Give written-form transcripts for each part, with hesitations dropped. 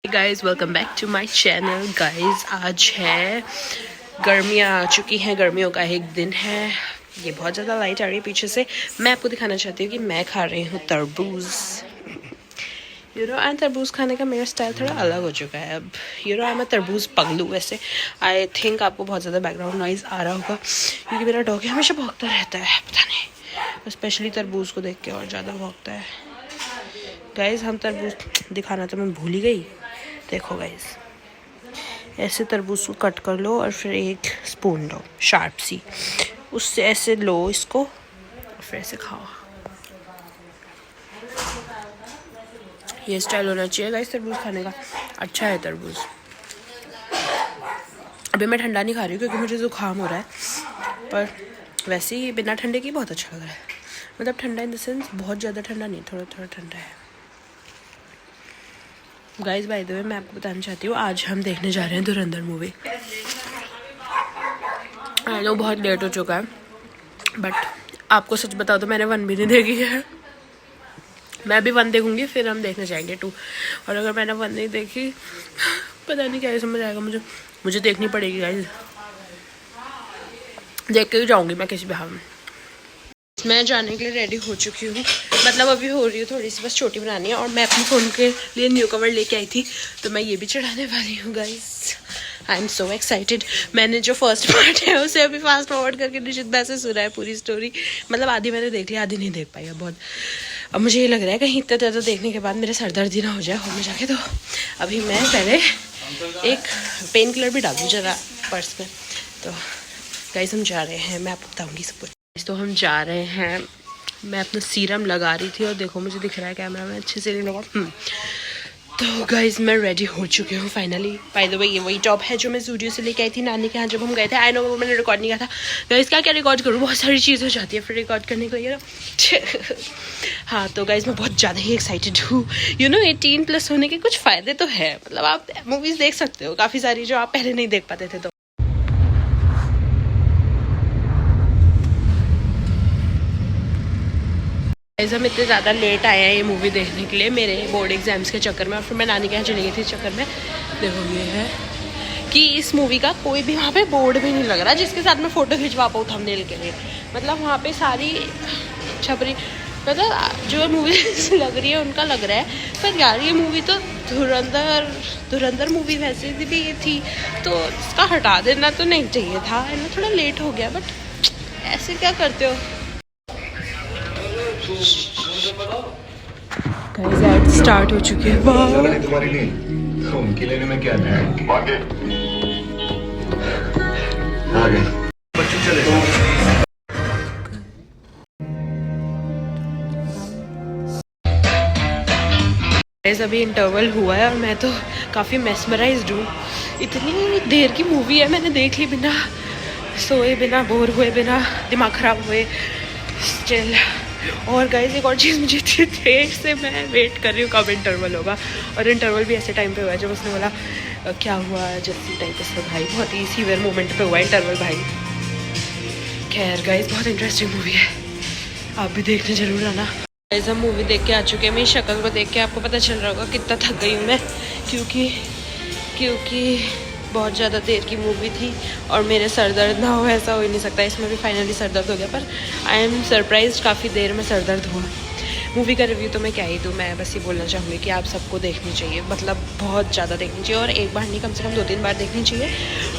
Guys welcome back to my channel. Guys आज है गर्मियाँ आ चुकी हैं, गर्मियों का एक दिन है। ये बहुत ज़्यादा लाइट आ रही है पीछे से। मैं आपको दिखाना चाहती हूँ कि मैं खा रही हूँ तरबूज। एंड तरबूज खाने का मेरा स्टाइल थोड़ा अलग हो चुका है अब। आई एम तरबूज पगलू। वैसे आई थिंक आपको बहुत ज़्यादा बैकग्राउंड नॉइज़ आ रहा होगा क्योंकि मेरा डॉग हमेशा भौंकता रहता है, पता नहीं, स्पेशली तरबूज को देख के और ज़्यादा भौंकता है। गाइज हम तरबूज दिखाना तो मैं भूल ही गई। देखो गाइज, ऐसे तरबूज को कट कर लो और फिर एक स्पून लो शार्प सी, उससे ऐसे लो इसको और फिर ऐसे खाओ। ये स्टाइल होना चाहिए गाइस तरबूज खाने का। अच्छा है तरबूज। अभी मैं ठंडा नहीं खा रही हूँ क्योंकि मुझे जुकाम हो रहा है, पर वैसे ही बिना ठंडे की बहुत अच्छा लग रहा है। मतलब ठंडा इन द सेंस बहुत ज़्यादा ठंडा नहीं, थोड़ा थोड़ा ठंडा है। गाइस बाय द वे मैं आपको बताना चाहती हूँ, आज हम देखने जा रहे हैं धुरंधर मूवी। आई नो बहुत लेट हो चुका है, बट आपको सच बताओ तो मैंने 1 भी नहीं देखी है। मैं अभी 1 देखूंगी, फिर हम देखने जाएंगे 2। और अगर मैंने 1 नहीं देखी, पता नहीं क्या समझ आएगा मुझे देखनी पड़ेगी गाइस। देख के ही जाऊंगी मैं किसी भी हाल में। मैं जाने के लिए रेडी हो चुकी हूँ, मतलब अभी हो रही हूँ, थोड़ी सी बस चोटी बनानी है। और मैं अपने फ़ोन के लिए न्यू कवर लेके आई थी, तो मैं ये भी चढ़ाने वाली हूँ guys. I am so excited. मैंने जो फर्स्ट पार्ट है उसे अभी फास्ट फॉरवर्ड करके निश्चित दा से सुना है पूरी स्टोरी। मतलब आधी मैंने देख ली, आधी नहीं देख पाई है बहुत। अब मुझे ये लग रहा है कहीं इतना ज़्यादा देखने के बाद मेरे सर दर्द ही ना हो जाए हॉल में जाके। तो अभी मैं पहले एक पेन किलर भी डाल दूँ ज़रा पर्स में। तो गाइस हम जा रहे हैं, मैं आपको बताऊँगी सब कुछ। तो हम जा रहे हैं। मैं अपना सीरम लगा रही थी और देखो मुझे दिख रहा है कैमरा में अच्छे से नहीं लगा। तो गाइज मैं रेडी हो चुकी हूँ फाइनली। बाय द वे ये वही टॉप है जो मैं स्टूडियो से लेके आई थी नानी के यहाँ जब हम गए थे। आई नो मैंने रिकॉर्ड नहीं किया था गाइज, क्या क्या रिकॉर्ड करूँ, बहुत सारी चीज़ हो जाती है फिर रिकॉर्ड करने के लिए ना। हाँ तो गाइज मैं बहुत ज़्यादा ही एक्साइटेड हूँ। 18+ होने के कुछ फ़ायदे तो है, मतलब आप मूवीज़ देख सकते हो काफ़ी सारी जो आप पहले नहीं देख पाते थे। तो हम इतने ज़्यादा लेट आए हैं ये मूवी देखने के लिए मेरे बोर्ड एग्जाम्स के चक्कर में, और फिर मैं नानी के यहाँ चली गई थी इस चक्कर में। देखो ये है कि इस मूवी का कोई भी वहाँ पे बोर्ड भी नहीं लग रहा जिसके साथ मैं फ़ोटो खिंचवा पाऊँ थंबनेल के लिए। मतलब वहाँ पे सारी छपरी, मतलब जो मूवी लग रही है उनका लग रहा है, पर यार ये मूवी तो धुरंधर मूवी वैसे भी ये थी, तो इसका हटा देना तो नहीं चाहिए था। थोड़ा लेट हो गया, बट ऐसे क्या करते हो गाइस। ऐड स्टार्ट हो चुकी है। तुम्हारी नहीं तो उनके लेने में क्या है? आगे बच्चे चले गाइस अभी इंटरवल हुआ है और मैं तो काफ़ी मेस्मराइज्ड हूँ। इतनी देर की मूवी है, मैंने देख ली बिना सोए, बिना बोर हुए, बिना दिमाग ख़राब हुए स्टिल। और गाइस एक और चीज़, मुझे इतनी देर से मैं वेट कर रही हूँ कब इंटरवल होगा। और इंटरवल भी ऐसे टाइम पे हुआ है जब उसने बोला क्या हुआ जस्सी टाइप से। भाई बहुत ही सीवियर मोमेंट पे हुआ इंटरवल भाई। खैर गाइस बहुत इंटरेस्टिंग मूवी है, आप भी देखने जरूर आना। गाइस हम मूवी देख के आ चुके हैं। मेरी शक्ल को देख के आपको पता चल रहा होगा कितना थक गई हूँ मैं, क्योंकि बहुत ज़्यादा देर की मूवी थी और मेरे सर दर्द ना हो ऐसा हो ही नहीं सकता। इसमें भी फाइनली सर दर्द हो गया, पर आई एम सरप्राइज काफ़ी देर में सर दर्द हुआ। मूवी का रिव्यू तो मैं क्या ही दूँ, मैं बस ये बोलना चाहूँगी कि आप सबको देखनी चाहिए, मतलब बहुत ज़्यादा देखनी चाहिए। और एक बार नहीं कम से कम 2-3 बार देखनी चाहिए।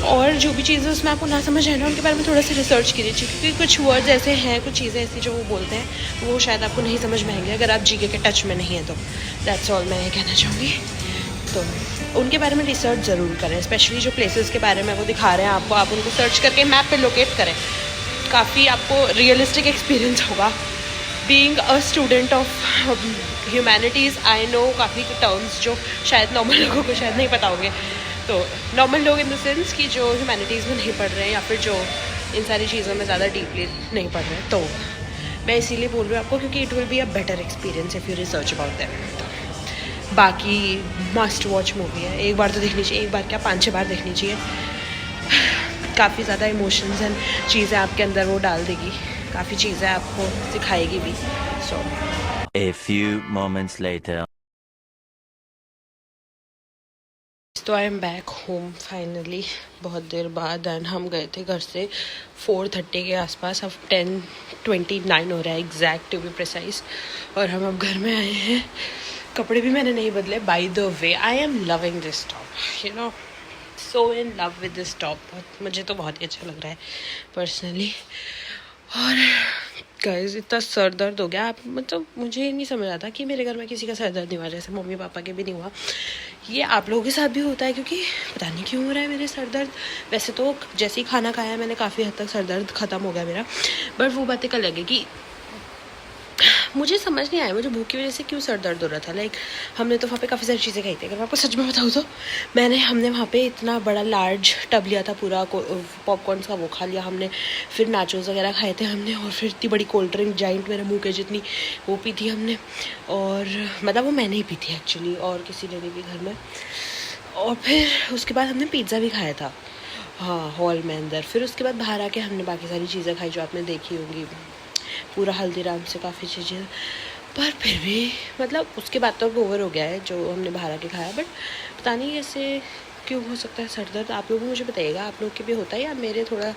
और जो भी चीज़ें उसमें आपको ना समझ आए ना उनके बारे में थोड़ा सा रिसर्च कीजिए, क्योंकि कुछ वर्ड्स ऐसे हैं, कुछ चीज़ें ऐसी जो वो बोलते हैं वो शायद आपको नहीं समझ में आएंगे अगर आप जीके के टच में नहीं है तो। दैट्स ऑल मैं ये कहना चाहूँगी। तो उनके बारे में रिसर्च ज़रूर करें, स्पेशली जो प्लेसेस के बारे में वो दिखा रहे हैं आपको, आप उनको सर्च करके मैप पे लोकेट करें। काफ़ी आपको रियलिस्टिक एक्सपीरियंस होगा। Being a student of humanities I know काफ़ी टर्म्स जो शायद नॉर्मल लोगों को शायद नहीं पता होंगे। तो नॉर्मल लोग इन द सेंस कि जो ह्यूमैनिटीज़ में नहीं पढ़ रहे हैं या फिर जो इन सारी चीज़ों में ज़्यादा डीपली नहीं पढ़ रहे हैं, तो मैं इसीलिए बोल रही हूँ आपको क्योंकि it will be a better experience if you research about that. बाकी मस्ट वॉच मूवी है, एक बार तो देखनी चाहिए, एक बार क्या 5-6 बार देखनी चाहिए। काफ़ी ज़्यादा इमोशंस एंड चीज़ें आपके अंदर वो डाल देगी, काफ़ी चीज़ें आपको सिखाएगी भी। सो A few moments later. तो I am back home finally, बहुत देर बाद। एंड हम गए थे घर से 4:30 के आसपास, अब 10:29 हो रहा है एग्जैक्ट टू बी प्रिसाइज, और हम अब घर में आए हैं। कपड़े भी मैंने नहीं बदले। By the way, I am loving this top, you know, so in love with this top. मुझे तो बहुत ही अच्छा लग रहा है पर्सनली। और गाइस, इतना सर दर्द हो गया, आप मतलब मुझे नहीं समझ आता कि मेरे घर में किसी का सर दर्द नहीं हुआ, जैसे मम्मी पापा के भी नहीं हुआ। ये आप लोगों के साथ भी होता है, क्योंकि पता नहीं क्यों हो रहा है मेरे सर दर्द। वैसे तो जैसे ही खाना खाया मैंने, काफ़ी हद तक सर दर्द ख़त्म हो गया मेरा, बट वो बातें कल लगे कि मुझे समझ नहीं आया मुझे भूख की वजह से क्यों सर दर्द हो रहा था। लाइक हमने तो वहाँ पे काफ़ी सारी चीज़ें खाई थी। अगर मैं आपको सच में बताऊँ तो हमने वहाँ पे इतना बड़ा लार्ज टब लिया था पूरा पॉपकॉर्न्स का, वो खा लिया हमने। फिर नाचोस वगैरह खाए थे हमने, और फिर इतनी बड़ी कोल्ड ड्रिंक जाइंट मेरे मुँह के जितनी, वो पी थी हमने। और मतलब वो मैंने ही पी थी एक्चुअली, और किसी ने नहीं भी घर में। और फिर उसके बाद हमने पिज़्ज़ा भी खाया था, हाँ, हॉल में अंदर। फिर उसके बाद बाहर आके हमने बाकी सारी चीज़ें खाई जो आपने देखी होंगी, पूरा हल्दीराम से काफ़ी चीज़ें। पर फिर भी मतलब उसके बाद तो ओवर हो गया है जो हमने बाहर आके खाया। बट पता नहीं ऐसे क्यों हो सकता है सर दर्द, आप लोग मुझे बताइएगा, आप लोग के भी होता है या मेरे थोड़ा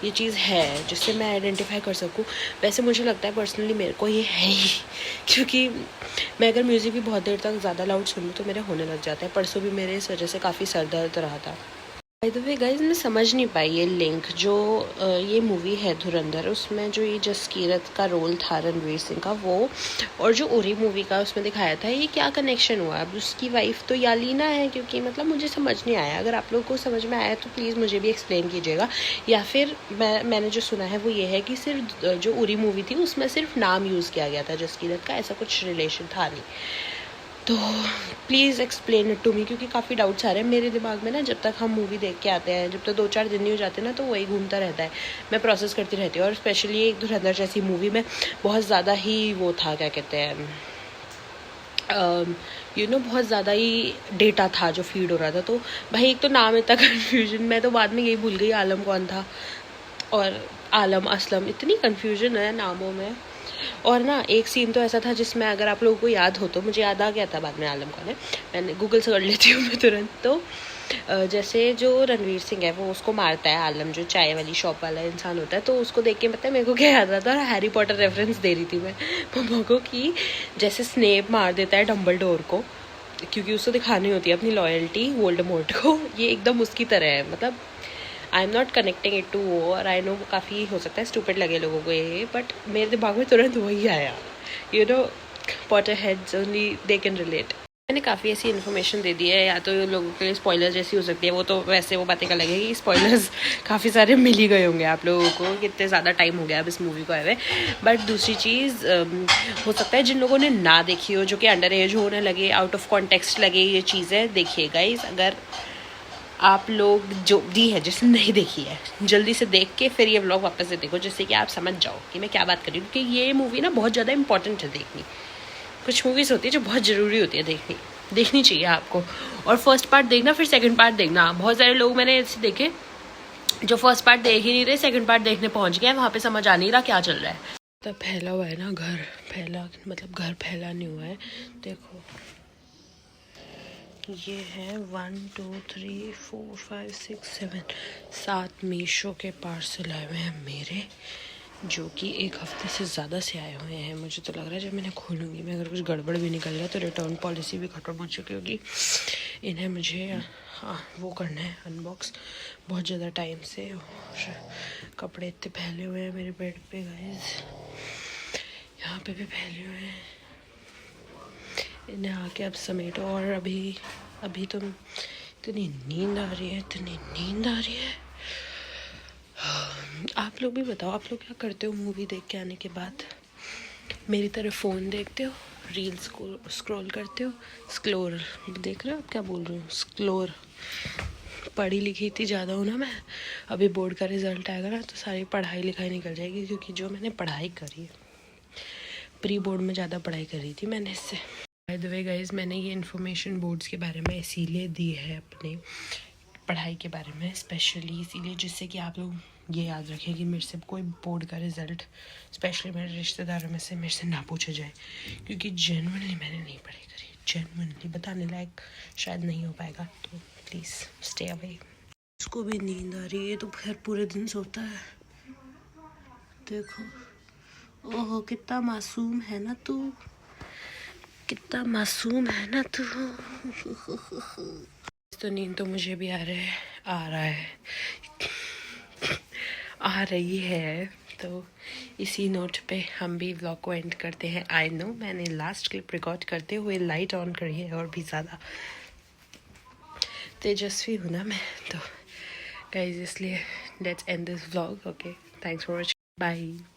ये चीज़ है जिससे मैं आइडेंटिफाई कर सकूं। वैसे मुझे लगता है पर्सनली मेरे को ये है ही, क्योंकि मैं अगर म्यूज़िक भी बहुत देर तक ज़्यादा लाउड सुनूँ तो मेरे होने लग जाता है। परसों भी मेरे इस वजह से काफ़ी सर दर्द रहा था। बाय द वे गाइज, मैं समझ नहीं पाई ये लिंक जो ये मूवी है धुरंधर, उसमें जो ये जसकीरत का रोल था रणवीर सिंह का, वो और जो उरी मूवी का उसमें दिखाया था, ये क्या कनेक्शन हुआ। अब उसकी वाइफ तो यालीना है, क्योंकि मतलब मुझे समझ नहीं आया। अगर आप लोगों को समझ में आया तो प्लीज़ मुझे भी एक्सप्लेन कीजिएगा। या फिर मैंने जो सुना है वो ये है कि सिर्फ जो उरी मूवी थी उसमें सिर्फ नाम यूज़ किया गया था जसकीरत का, ऐसा कुछ रिलेशन था नहीं। तो please explain it to me, क्योंकि काफ़ी डाउट्स आ रहे हैं मेरे दिमाग में ना। जब तक हम मूवी देख के आते हैं, जब तक 2-4 दिन नहीं हो जाते ना, तो वही घूमता रहता है, मैं प्रोसेस करती रहती हूँ। और स्पेशली एक धुरंधर जैसी मूवी में बहुत ज़्यादा ही वो था, क्या कहते हैं, बहुत ज़्यादा ही डेटा था जो फीड हो रहा था। तो भाई एक तो नाम इतना कन्फ्यूजन, मैं तो बाद में यही भूल गई आलम कौन था, और आलम असलम, इतनी कन्फ्यूजन है नामों में। और ना एक सीन तो ऐसा था जिसमें, अगर आप लोगों को याद हो तो, मुझे याद आ गया था बाद में आलम कौन है, मैंने गूगल से कर लेती हूँ मैं तुरंत। तो जैसे जो रणवीर सिंह है वो उसको मारता है, आलम जो चाय वाली शॉप वाला इंसान होता है, तो उसको देख के मतलब मेरे को क्या याद आता है, हैरी पॉटर रेफरेंस दे रही थी मैं मम्मा को कि जैसे स्नेप मार देता है डम्बलडोर को, क्योंकि उसको दिखानी होती है अपनी लॉयल्टी वोल्डेमॉर्ट को, ये एकदम उसकी तरह है। मतलब I am not connecting it to वो, और आई नो काफ़ी हो सकता है स्टूपिड लगे लोगों को ये, बट मेरे दिमाग में तुरंत वही आया। Potter heads only they can relate. मैंने काफ़ी ऐसी इन्फॉर्मेशन दे दी है, या तो लोगों के लिए स्पॉयलर जैसी हो सकती है, वो तो वैसे वो बातें का लगेगी। स्पॉयलर्स काफ़ी सारे मिल ही गए होंगे आप लोगों को, कितने ज़्यादा टाइम हो गया अब इस मूवी को आए हुए। बट दूसरी चीज़ हो सकता है जिन लोगों ने ना देखी हो, जो कि अंडर एज होने लगे, आउट ऑफ कॉन्टेक्स्ट लगे ये चीज़ें, देखिए गाइस, अगर आप लोग जो दी है जिसने नहीं देखी है, जल्दी से देख के फिर ये व्लॉग वापस से देखो, जिससे कि आप समझ जाओ कि मैं क्या बात कर रही हूँ। क्योंकि ये मूवी ना बहुत ज़्यादा इंपॉर्टेंट है देखनी। कुछ मूवीज़ होती है जो बहुत ज़रूरी होती है देखनी चाहिए आपको। और फर्स्ट पार्ट देखना, फिर सेकंड पार्ट देखना। बहुत सारे लोग मैंने ऐसे देखे जो फर्स्ट पार्ट देख ही नहीं रहे, सेकंड पार्ट देखने पहुंच गए, वहाँ पे समझ आ नहीं रहा क्या चल रहा है। तब फैला हुआ है ना घर, घर फैला नहीं हुआ है। देखो ये है 1 2 3 4 5 6 7 7 मीशो के पार्सल आए हुए हैं मेरे, जो कि 1 हफ्ते से ज़्यादा से आए हुए हैं। मुझे तो लग रहा है जब मैंने खोलूँगी मैं, अगर कुछ गड़बड़ भी निकल गया तो रिटर्न पॉलिसी भी खत्म हो चुकी होगी। इन्हें मुझे वो करना है अनबॉक्स बहुत ज़्यादा टाइम से। और कपड़े इतने फैले हुए हैं मेरे बेड पे गाइस, यहाँ पे भी फैले हुए हैं, इन्हें आके अब समेटो। और अभी तो इतनी नींद आ रही है। आप लोग भी बताओ, आप लोग क्या करते हो मूवी देख के आने के बाद? मेरी तरह फ़ोन देखते हो, रील्स को स्क्रॉल करते हो, स्क्लोर देख रहे हो, आप क्या बोल रहे हो, स्क्लोर। पढ़ी लिखी इतनी ज़्यादा हूँ ना मैं, अभी बोर्ड का रिज़ल्ट आएगा ना तो सारी पढ़ाई लिखाई निकल जाएगी, क्योंकि जो मैंने पढ़ाई करी है, प्री बोर्ड में ज़्यादा पढ़ाई करी थी मैंने इससे। बाय द वे गाइज, मैंने ये इन्फॉर्मेशन बोर्ड्स के बारे में इसीलिए दी है, अपने पढ़ाई के बारे में स्पेशली इसीलिए, जिससे कि आप लोग ये याद रखें कि मेरे से कोई बोर्ड का रिज़ल्ट, स्पेशली मेरे रिश्तेदारों में से, मेरे से ना पूछा जाए, क्योंकि जेन्युइनली मैंने नहीं पढ़ाई करी। जेन्युइनली बताने लायक शायद नहीं हो पाएगा, तो प्लीज़ स्टे अवे। इसको भी नींद आ रही है, तो खैर पूरे दिन सोता है। देखो, ओहो कितना मासूम है ना तू, कितना मासूम है ना तू। तो नींद तो मुझे भी आ रहा है आ रही है। तो इसी नोट पे हम भी व्लॉग को एंड करते हैं। आई नो मैंने लास्ट क्लिप रिकॉर्ड करते हुए लाइट ऑन करी है और भी ज़्यादा तेजस्वी हूँ ना मैं, तो गाइस इसलिए let's end this vlog. Okay, thanks for watching, bye.